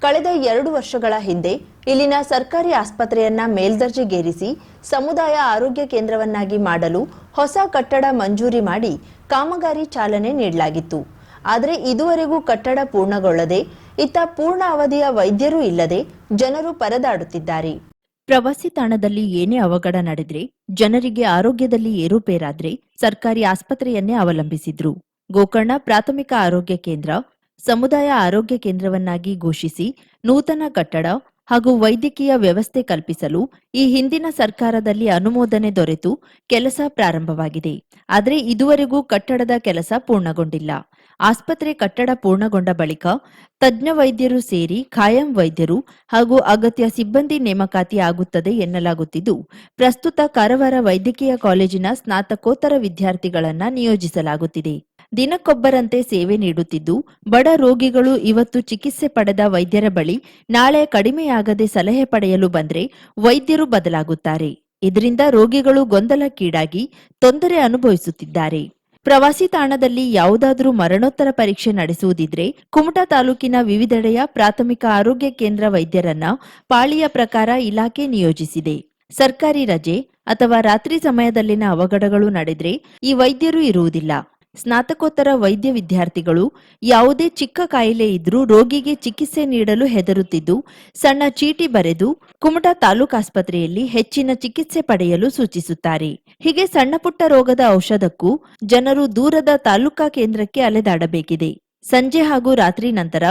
ಕಳೆದ 2 ವರ್ಷಗಳ ಹಿಂದೆ ಇಲ್ಲಿನ ಸರ್ಕಾರಿ ಆಸ್ಪತ್ರೆಯನ್ನ ಮೇಲ್ದರ್ಜೆಗೇರಿಸಿ ಸಮುದಾಯ ಆರೋಗ್ಯ ಕೇಂದ್ರವನ್ನಾಗಿ ಮಾಡಲು ಹೊಸ ಕಟ್ಟಡ ಮಂಜೂರಿ ಮಾಡಿ ಕಾಮಗಾರಿ ಚಾಲನೆ ನೀಡಲಾಗಿತ್ತು. ಆದರೆ ಇದುವರೆಗೂ ಕಟ್ಟಡ ಪೂರ್ಣಗೊಳ್ಳದೆ ಇತ್ತ ಪೂರ್ಣ ಅವಧಿಯ ವೈದ್ಯರು ಇಲ್ಲದೆ ಜನರು ಪರದಾಡುತ್ತಿದ್ದಾರೆ. ಪ್ರವಾಸಿ ತಾಣದಲ್ಲಿ ಏನೇ ಅವಘಡ ನಡೆದ್ರೆ, ಜನರಿಗೆ ಆರೋಗ್ಯದಲ್ಲಿ ಏರುಪೇರಾದ್ರೆ ಸರ್ಕಾರಿ ಆಸ್ಪತ್ರೆಯನ್ನೇ ಅವಲಂಬಿಸಿದ್ರು. ಗೋಕರ್ಣ ಪ್ರಾಥಮಿಕ ಆರೋಗ್ಯ ಕೇಂದ್ರ ಸಮುದಾಯ ಆರೋಗ್ಯ ಕೇಂದ್ರವನ್ನಾಗಿ ಘೋಷಿಸಿ ನೂತನ ಕಟ್ಟಡ ಹಾಗೂ ವೈದ್ಯಕೀಯ ವ್ಯವಸ್ಥೆ ಕಲ್ಪಿಸಲು ಈ ಹಿಂದಿನ ಸರ್ಕಾರದಲ್ಲಿ ಅನುಮೋದನೆ ದೊರೆತು ಕೆಲಸ ಪ್ರಾರಂಭವಾಗಿದೆ. ಆದರೆ ಇದುವರೆಗೂ ಕಟ್ಟಡದ ಕೆಲಸ ಪೂರ್ಣಗೊಂಡಿಲ್ಲ. ಆಸ್ಪತ್ರೆ ಕಟ್ಟಡ ಪೂರ್ಣಗೊಂಡ ಬಳಿಕ ತಜ್ಞ ವೈದ್ಯರು ಸೇರಿ ಖಾಯಂ ವೈದ್ಯರು ಹಾಗೂ ಅಗತ್ಯ ಸಿಬ್ಬಂದಿ ನೇಮಕಾತಿ ಆಗುತ್ತದೆ ಎನ್ನಲಾಗುತ್ತಿದ್ದು, ಪ್ರಸ್ತುತ ಕಾರವಾರ ವೈದ್ಯಕೀಯ ಕಾಲೇಜಿನ ಸ್ನಾತಕೋತ್ತರ ವಿದ್ಯಾರ್ಥಿಗಳನ್ನ ನಿಯೋಜಿಸಲಾಗುತ್ತಿದೆ. ದಿನಕ್ಕೊಬ್ಬರಂತೆ ಸೇವೆ ನೀಡುತ್ತಿದ್ದು, ಬಡ ರೋಗಿಗಳು ಇವತ್ತು ಚಿಕಿತ್ಸೆ ಪಡೆದ ವೈದ್ಯರ ಬಳಿ ನಾಳೆ ಕಡಿಮೆಯಾಗದೆ ಸಲಹೆ ಪಡೆಯಲು ಬಂದ್ರೆ ವೈದ್ಯರು ಬದಲಾಗುತ್ತಾರೆ. ಇದರಿಂದ ರೋಗಿಗಳು ಗೊಂದಲಕ್ಕೀಡಾಗಿ ತೊಂದರೆ ಅನುಭವಿಸುತ್ತಿದ್ದಾರೆ. ಪ್ರವಾಸಿ ತಾಣದಲ್ಲಿ ಯಾವುದಾದರೂ ಮರಣೋತ್ತರ ಪರೀಕ್ಷೆ ನಡೆಸುವುದಿದ್ರೆ ಕುಮಟಾ ತಾಲೂಕಿನ ವಿವಿಧೆಡೆಯ ಪ್ರಾಥಮಿಕ ಆರೋಗ್ಯ ಕೇಂದ್ರ ವೈದ್ಯರನ್ನ ಪಾಳಿಯ ಪ್ರಕಾರ ಇಲಾಖೆ ನಿಯೋಜಿಸಿದೆ. ಸರ್ಕಾರಿ ರಜೆ ಅಥವಾ ರಾತ್ರಿ ಸಮಯದಲ್ಲಿನ ಅವಘಡಗಳು ನಡೆದ್ರೆ ಈ ವೈದ್ಯರು ಇರುವುದಿಲ್ಲ. ಸ್ನಾತಕೋತ್ತರ ವೈದ್ಯ ವಿದ್ಯಾರ್ಥಿಗಳು ಯಾವುದೇ ಚಿಕ್ಕ ಕಾಯಿಲೆ ಇದ್ರೂ ರೋಗಿಗೆ ಚಿಕಿತ್ಸೆ ನೀಡಲು ಹೆದರುತ್ತಿದ್ದು, ಸಣ್ಣ ಚೀಟಿ ಬರೆದು ಕುಮಟಾ ತಾಲೂಕಾಸ್ಪತ್ರೆಯಲ್ಲಿ ಹೆಚ್ಚಿನ ಚಿಕಿತ್ಸೆ ಪಡೆಯಲು ಸೂಚಿಸುತ್ತಾರೆ. ಹೀಗೆ ಸಣ್ಣಪುಟ್ಟ ರೋಗದ ಔಷಧಕ್ಕೂ ಜನರು ದೂರದ ತಾಲೂಕಾ ಕೇಂದ್ರಕ್ಕೆ ಅಲೆದಾಡಬೇಕಿದೆ. ಸಂಜೆ ಹಾಗೂ ರಾತ್ರಿ ನಂತರ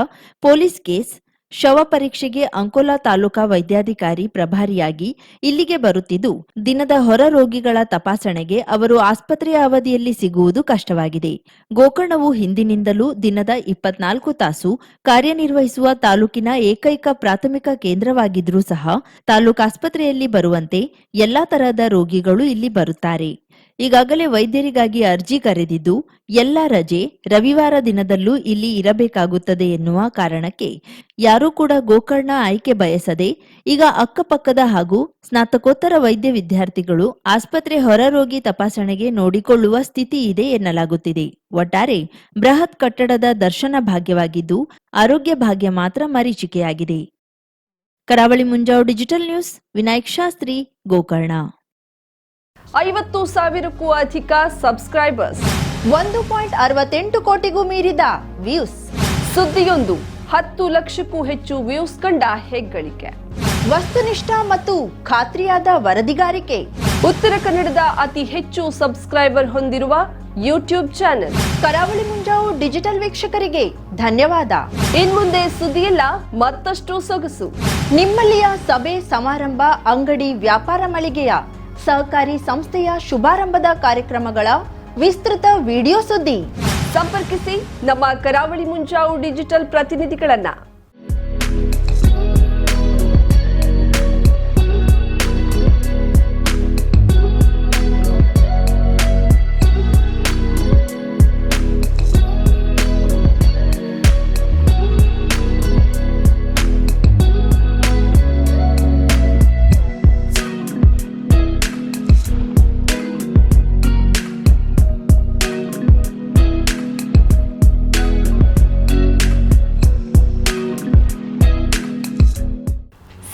ಪೊಲೀಸ್ ಕೇಸ್, ಶವ ಪರೀಕ್ಷೆಗೆ ಅಂಕೋಲಾ ತಾಲೂಕಾ ವೈದ್ಯಾಧಿಕಾರಿ ಪ್ರಭಾರಿಯಾಗಿ ಇಲ್ಲಿಗೆ ಬರುತ್ತಿದ್ದು, ದಿನದ ಹೊರ ರೋಗಿಗಳ ತಪಾಸಣೆಗೆ ಅವರು ಆಸ್ಪತ್ರೆಯ ಅವಧಿಯಲ್ಲಿ ಸಿಗುವುದು ಕಷ್ಟವಾಗಿದೆ. ಗೋಕರ್ಣವು ಹಿಂದಿನಿಂದಲೂ ದಿನದ 24 ತಾಸು ಕಾರ್ಯನಿರ್ವಹಿಸುವ ತಾಲೂಕಿನ ಏಕೈಕ ಪ್ರಾಥಮಿಕ ಕೇಂದ್ರವಾಗಿದ್ರೂ ಸಹ ತಾಲೂಕಾಸ್ಪತ್ರೆಯಲ್ಲಿ ಬರುವಂತೆ ಎಲ್ಲಾ ತರಹದ ರೋಗಿಗಳು ಇಲ್ಲಿ ಬರುತ್ತಾರೆ. ಈಗಾಗಲೇ ವೈದ್ಯರಿಗಾಗಿ ಅರ್ಜಿ ಕರೆದಿದ್ದು, ಎಲ್ಲ ರಜೆ ರವಿವಾರ ದಿನದಲ್ಲೂ ಇಲ್ಲಿ ಇರಬೇಕಾಗುತ್ತದೆ ಎನ್ನುವ ಕಾರಣಕ್ಕೆ ಯಾರೂ ಕೂಡ ಗೋಕರ್ಣ ಆಯ್ಕೆ ಬಯಸದೆ ಈಗ ಅಕ್ಕಪಕ್ಕದ ಹಾಗೂ ಸ್ನಾತಕೋತ್ತರ ವೈದ್ಯ ವಿದ್ಯಾರ್ಥಿಗಳು ಆಸ್ಪತ್ರೆ ಹೊರ ರೋಗಿ ತಪಾಸಣೆಗೆ ನೋಡಿಕೊಳ್ಳುವ ಸ್ಥಿತಿ ಇದೆ ಎನ್ನಲಾಗುತ್ತಿದೆ. ಒಟ್ಟಾರೆ ಬೃಹತ್ ಕಟ್ಟಡದ ದರ್ಶನ ಭಾಗ್ಯವಾಗಿದ್ದು, ಆರೋಗ್ಯ ಭಾಗ್ಯ ಮಾತ್ರ ಮರೀಚಿಕೆಯಾಗಿದೆ. ಕರಾವಳಿ ಮುಂಜಾವು ಡಿಜಿಟಲ್ ನ್ಯೂಸ್, ವಿನಾಯಕ್ ಶಾಸ್ತ್ರಿ, ಗೋಕರ್ಣ. 50,000ಕ್ಕೂ ಅಧಿಕ ಸಬ್ಸ್ಕ್ರೈಬರ್ಸ್, 1.68 ಕೋಟಿಗೂ ಮೀರಿದ ವ್ಯೂಸ್, ಸುದ್ದಿಯೊಂದು 10 ಲಕ್ಷಕ್ಕೂ ಹೆಚ್ಚು ವ್ಯೂಸ್ ಕಂಡ ಹೆಗ್ಗಳಿಕೆ, ವಸ್ತುನಿಷ್ಠ ಮತ್ತು ಖಾತ್ರಿಯಾದ ವರದಿಗಾರಿಕೆ, ಉತ್ತರ ಕನ್ನಡದ ಅತಿ ಹೆಚ್ಚು ಸಬ್ಸ್ಕ್ರೈಬರ್ ಹೊಂದಿರುವ ಯೂಟ್ಯೂಬ್ ಚಾನೆಲ್ ಕರಾವಳಿ ಮುಂಜಾವು ಡಿಜಿಟಲ್ ವೀಕ್ಷಕರಿಗೆ ಧನ್ಯವಾದ. ಇನ್ಮುಂದೆ ಸುದ್ದಿಯಲ್ಲ ಮತ್ತಷ್ಟು ಸೊಗಸು. ನಿಮ್ಮಲ್ಲಿಯ ಸಭೆ ಸಮಾರಂಭ, ಅಂಗಡಿ ವ್ಯಾಪಾರ ಮಳಿಗೆಯ ಸಹಕಾರಿ ಸಂಸ್ಥೆಯ ಶುಭಾರಂಭದ ಕಾರ್ಯಕ್ರಮಗಳ ವಿಸ್ತೃತ ವಿಡಿಯೋ ಸುದ್ದಿ ಸಂಪರ್ಕಿಸಿ ನಮ್ಮ ಕರಾವಳಿ ಮುಂಜಾವು ಡಿಜಿಟಲ್ ಪ್ರತಿನಿಧಿಗಳನ್ನ.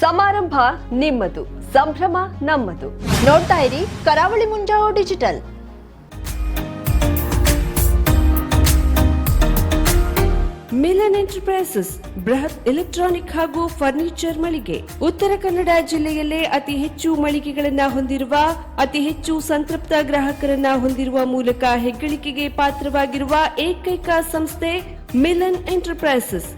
ಸಮಾರಂಭ ನಿಮ್ಮದು, ಸಂಭ್ರಮ ನಮ್ಮದು. ನೋಡ್ತಾ ಇರಿ ಕರಾವಳಿ ಮುಂಜಾವು ಡಿಜಿಟಲ್. ಮಿಲನ್ ಎಂಟರ್ಪ್ರೈಸಸ್ ಬೃಹತ್ ಎಲೆಕ್ಟ್ರಾನಿಕ್ ಹಾಗೂ ಫರ್ನಿಚರ್ ಮಳಿಗೆ. ಉತ್ತರ ಕನ್ನಡ ಜಿಲ್ಲೆಯಲ್ಲೇ ಅತಿ ಹೆಚ್ಚು ಮಳಿಗೆಗಳನ್ನ ಹೊಂದಿರುವ, ಅತಿ ಹೆಚ್ಚು ಸಂತೃಪ್ತ ಗ್ರಾಹಕರನ್ನ ಹೊಂದಿರುವ ಮೂಲಕ ಹೆಗ್ಗಳಿಕೆಗೆ ಪಾತ್ರವಾಗಿರುವ ಏಕೈಕ ಸಂಸ್ಥೆ ಮಿಲನ್ ಎಂಟರ್ಪ್ರೈಸಸ್.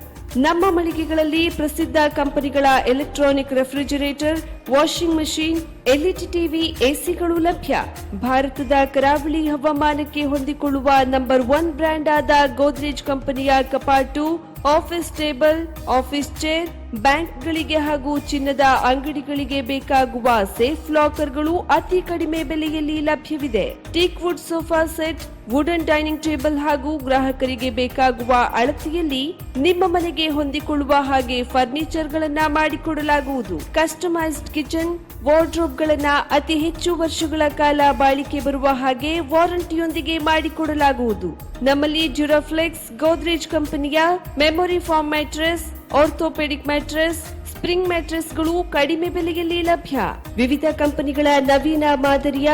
ನಮ್ಮ ಮಳಿಗೆಗಳಲ್ಲಿ ಪ್ರಸಿದ್ಧ ಕಂಪನಿಗಳ electronic refrigerator, washing machine, LED TV, ಎಸಿಗಳು ಲಭ್ಯ. ಭಾರತದ ಕರಾವಳಿ ಹವಾಮಾನಕ್ಕೆ ಹೊಂದಿಕೊಳ್ಳುವ ನಂಬರ್ 1 ಬ್ರ್ಯಾಂಡ್ ಆದ ಗೋದ್ರೇಜ್ ಕಂಪನಿಯ ಕಪಾಟು, ಆಫೀಸ್ ಟೇಬಲ್, ಆಫೀಸ್ ಚೇರ್, ಬ್ಯಾಂಕ್ಗಳಿಗೆ ಹಾಗೂ ಚಿನ್ನದ ಅಂಗಡಿಗಳಿಗೆ ಬೇಕಾಗುವ ಸೇಫ್ ಲಾಕರ್ಗಳು ಅತಿ ಕಡಿಮೆ ಬೆಲೆಯಲ್ಲಿ ಲಭ್ಯವಿದೆ. Teak wood sofa set, wooden dining table ಹಾಗೂ ಗ್ರಾಹಕರಿಗೆ ಬೇಕಾಗುವ ಅಳತೆಯಲ್ಲಿ ನಿಮ್ಮ ಮನೆಗೆ ಹೊಂದಿಕೊಳ್ಳುವ ಹಾಗೆ ಫರ್ನಿಚರ್ ಗಳನ್ನ ಮಾಡಿಕೊಡಲಾಗುವುದು. ಕಸ್ಟಮೈಸ್ಡ್ ಕಿಚನ್, ವಾರ್ಡ್ರೋಬ್ ಗಳನ್ನ ಅತಿ ಹೆಚ್ಚು ವರ್ಷಗಳ ಕಾಲ ಬಾಳಿಕೆ ಬರುವ ಹಾಗೆ ವಾರಂಟಿಯೊಂದಿಗೆ ಮಾಡಿಕೊಡಲಾಗುವುದು. ನಮ್ಮಲ್ಲಿ ಡ್ಯೂರಾಫ್ಲೆಕ್ಸ್, ಗೋದ್ರೇಜ್ ಕಂಪನಿಯ memory foam mattress, orthopaedic mattress, spring ಮ್ಯಾಟ್ರೆಸ್ಗಳು ಕಡಿಮೆ ಬೆಲೆಯಲ್ಲಿ ಲಭ್ಯ. ವಿವಿಧ ಕಂಪನಿಗಳ ನವೀನ ಮಾದರಿಯ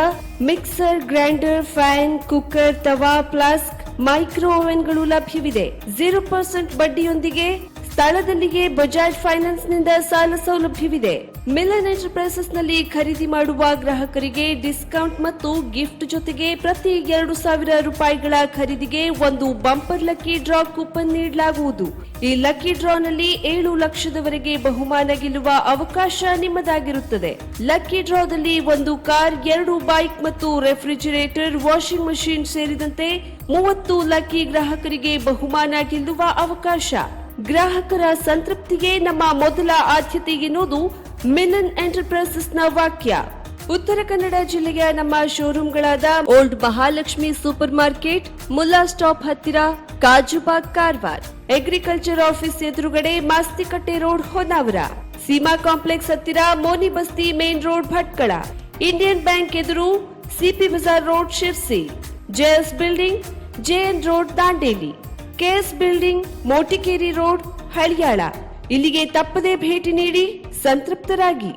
ಮಿಕ್ಸರ್, ಗ್ರೈಂಡರ್, ಫ್ಯಾನ್, ಕುಕ್ಕರ್, ತವಾ, ಫ್ಲಾಸ್ಕ್, ಮೈಕ್ರೋ ಓವೆನ್ಗಳು ಲಭ್ಯವಿದೆ. 0% ಬಡ್ಡಿಯೊಂದಿಗೆ ಸ್ಥಳದಲ್ಲಿಯೇ ಬಜಾಜ್ ಫೈನಾನ್ಸ್ ನಿಂದ ಸಾಲ ಸೌಲಭ್ಯವಿದೆ. ಮಿಲನ್ ಎಂಟರ್ಪ್ರೈಸಸ್ ನಲ್ಲಿ ಖರೀದಿ ಮಾಡುವ ಗ್ರಾಹಕರಿಗೆ ಡಿಸ್ಕೌಂಟ್ ಮತ್ತು ಗಿಫ್ಟ್ ಜೊತೆಗೆ ಪ್ರತಿ 2,000 ರೂಪಾಯಿಗಳ ಖರೀದಿಗೆ ಒಂದು ಬಂಪರ್ ಲಕ್ಕಿ ಡ್ರಾ ಕೂಪನ್ ನೀಡಲಾಗುವುದು. ಈ ಲಕ್ಕಿ ಡ್ರಾನಲ್ಲಿ 7 ಲಕ್ಷದವರೆಗೆ ಬಹುಮಾನ ಗೆಲ್ಲುವ ಅವಕಾಶ ನಿಮ್ಮದಾಗಿರುತ್ತದೆ. ಲಕ್ಕಿ ಡ್ರಾದಲ್ಲಿ 1 ಕಾರ್, 2 ಬೈಕ್ ಮತ್ತು ರೆಫ್ರಿಜಿರೇಟರ್, ವಾಷಿಂಗ್ ಮಷಿನ್ ಸೇರಿದಂತೆ 30 ಲಕ್ಕಿ ಗ್ರಾಹಕರಿಗೆ ಬಹುಮಾನ ಗೆಲ್ಲುವ ಅವಕಾಶ. ಗ್ರಾಹಕರ ಸಂತೃಪ್ತಿಗೆ ನಮ್ಮ ಮೊದಲ ಆದ್ಯತೆ ಎನ್ನುವುದು ಮಿಲನ್ ಎಂಟರ್ಪ್ರೈಸಸ್ ನ ವಾಕ್ಯ. ಉತ್ತರ ಕನ್ನಡ ಜಿಲ್ಲೆಯ ನಮ್ಮ ಶೋರೂಮ್ಗಳಾದ old Mahalakshmi super market, Mulla stop ಹತ್ತಿರ, ಕಾಜುಬಾಗ್, ಕಾರವಾರ, ಅಗ್ರಿಕಲ್ಚರ್ ಆಫೀಸ್ ಎದುರುಗಡೆ, ಮಾಸ್ತಿಕಟ್ಟೆ ರೋಡ್, ಹೊನ್ನಾವರ, ಸೀಮಾ ಕಾಂಪ್ಲೆಕ್ಸ್ ಹತ್ತಿರ, Moni Basti main road, Bhatkal, Indian bank ಎದುರು, CP Bazar road, Sirsi, JS building, JN road, Dandeli, KS building, Motikeri road, Haliyal. ಇಲ್ಲಿಗೆ ತಪ್ಪದೇ ಭೇಟಿ ನೀಡಿ ಸಂತೃಪ್ತರಾಗಿ.